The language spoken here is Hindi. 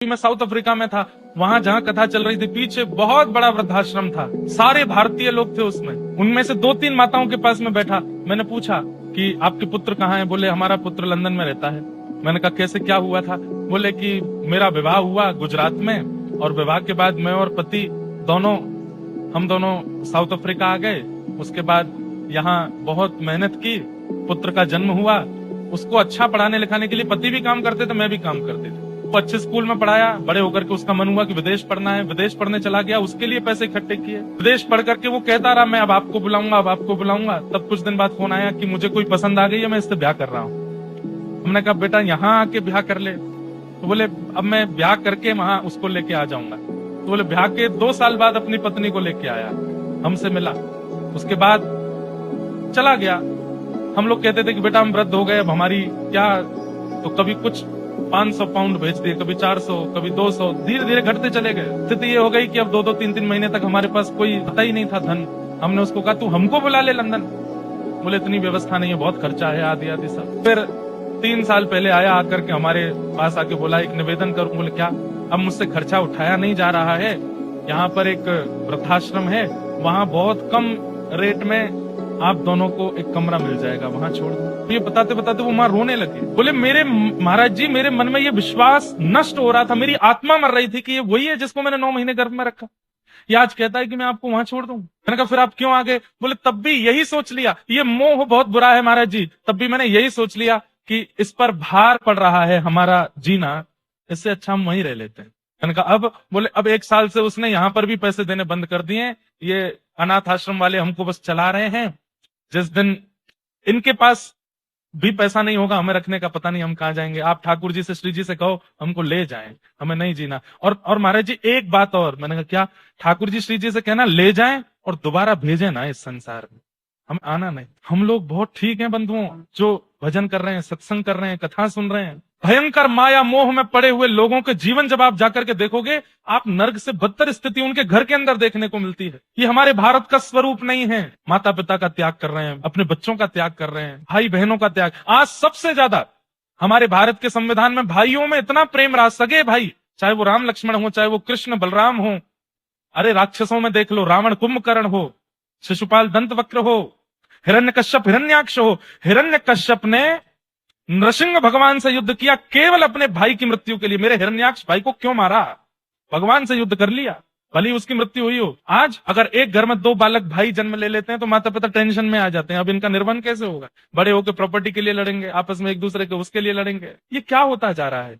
मैं साउथ अफ्रीका में था, वहां जहां कथा चल रही थी पीछे बहुत बड़ा वृद्धाश्रम था, सारे भारतीय लोग थे उसमें। उनमें से 2-3 माताओं के पास में बैठा, मैंने पूछा कि आपके पुत्र कहाँ हैं? बोले हमारा पुत्र लंदन में रहता है। मैंने कहा कैसे, क्या हुआ था? बोले कि मेरा विवाह हुआ गुजरात में, और विवाह के बाद मैं और पति हम दोनों साउथ अफ्रीका आ गए। उसके बाद यहाँ बहुत मेहनत की, पुत्र का जन्म हुआ, उसको अच्छा पढ़ाने लिखाने के लिए पति भी काम करते थे, मैं भी काम करते थे। वो अच्छे स्कूल में पढ़ाया, बड़े होकर के उसका मन हुआ कि विदेश पढ़ना है, विदेश पढ़ने चला गया, उसके लिए पैसे इकट्ठे किए, विदेश पढ़ करके वो कहता रहा मैं अब आपको बुलाऊंगा, अब आपको बुलाऊंगा। तब कुछ दिन बाद फोन आया कि मुझे कोई पसंद आ गई है, मैं इससे ब्याह कर रहा हूँ। हमने कहा बेटा यहाँ आके ब्याह कर ले। तो बोले अब मैं ब्याह करके वहां उसको लेके आ जाऊंगा। तो बोले ब्याह के 2 साल बाद अपनी पत्नी को लेके आया, हमसे मिला, उसके बाद चला गया। हम लोग कहते थे कि बेटा हम वृद्ध हो गए, अब हमारी क्या, तो कभी कुछ 500 पाउंड भेज दिए, कभी 400, कभी 200, धीरे धीरे घटते चले गए। स्थिति ये हो गई कि अब 2-2, 3-3 महीने तक हमारे पास कोई पता ही नहीं था धन। हमने उसको कहा तू हमको बुला ले लंदन। बोले इतनी व्यवस्था नहीं है, बहुत खर्चा है, आदि आदि सब। फिर 3 साल पहले आया, आकर के हमारे पास आके बोला एक निवेदन करूं। बोले क्या? अब मुझसे खर्चा उठाया नहीं जा रहा है, यहाँ पर एक वृद्धाश्रम है, वहां बहुत कम रेट में आप दोनों को एक कमरा मिल जाएगा, वहां छोड़ दो। तो ये बताते बताते वो माँ रोने लगी। बोले मेरे महाराज जी, मेरे मन में ये विश्वास नष्ट हो रहा था, मेरी आत्मा मर रही थी कि ये वही है जिसको मैंने 9 महीने गर्भ में रखा, ये आज कहता है कि मैं आपको वहां छोड़ दूं। मैंने कहा फिर आप क्यों आ गए? बोले तब भी यही सोच लिया, ये मोह बहुत बुरा है महाराज जी, तब भी मैंने यही सोच लिया कि इस पर भार पड़ रहा है हमारा जीना, इससे अच्छा हम वहीं रह लेते हैं। मैंने कहा अब? बोले अब 1 साल से उसने यहाँ पर भी पैसे देने बंद कर दिए, ये अनाथ आश्रम वाले हमको बस चला रहे हैं। जिस दिन इनके पास भी पैसा नहीं होगा हमें रखने का, पता नहीं हम कहाँ जाएंगे। आप ठाकुर जी से, श्री जी से कहो हमको ले जाएं, हमें नहीं जीना। और महाराज जी एक बात और, मैंने कहा क्या? ठाकुर जी श्री जी से कहना ले जाएं और दोबारा भेजें ना इस संसार में, हमें आना नहीं। हम लोग बहुत ठीक हैं बंधुओं, जो भजन कर रहे हैं, सत्संग कर रहे हैं, कथा सुन रहे हैं। भयंकर माया मोह में पड़े हुए लोगों के जीवन जब आप जाकर के देखोगे, आप नर्क से बदतर स्थिति उनके घर के अंदर देखने को मिलती है। ये हमारे भारत का स्वरूप नहीं है। माता पिता का त्याग कर रहे हैं, अपने बच्चों का त्याग कर रहे हैं, भाई बहनों का त्याग। आज सबसे ज्यादा हमारे भारत के संविधान में भाइयों में इतना प्रेम रहा, सगे भाई, चाहे वो राम लक्ष्मण हो, चाहे वो कृष्ण बलराम हो। अरे राक्षसों में देख लो, रावण कुंभकर्ण हो, शिशुपाल दंतवक्र हो, हिरण्यकश्यप हिरण्याक्ष हो। हिरण्यकश्यप ने नृसिंह भगवान से युद्ध किया केवल अपने भाई की मृत्यु के लिए। मेरे हिरण्याक्ष भाई को क्यों मारा? भगवान से युद्ध कर लिया, भले उसकी मृत्यु हुई हो। आज अगर एक घर में 2 बालक भाई जन्म ले लेते हैं तो माता पिता टेंशन में आ जाते हैं, अब इनका निर्वहन कैसे होगा? बड़े होकर प्रॉपर्टी के लिए लड़ेंगे, आपस में एक दूसरे के उसके लिए लड़ेंगे। ये क्या होता जा रहा है?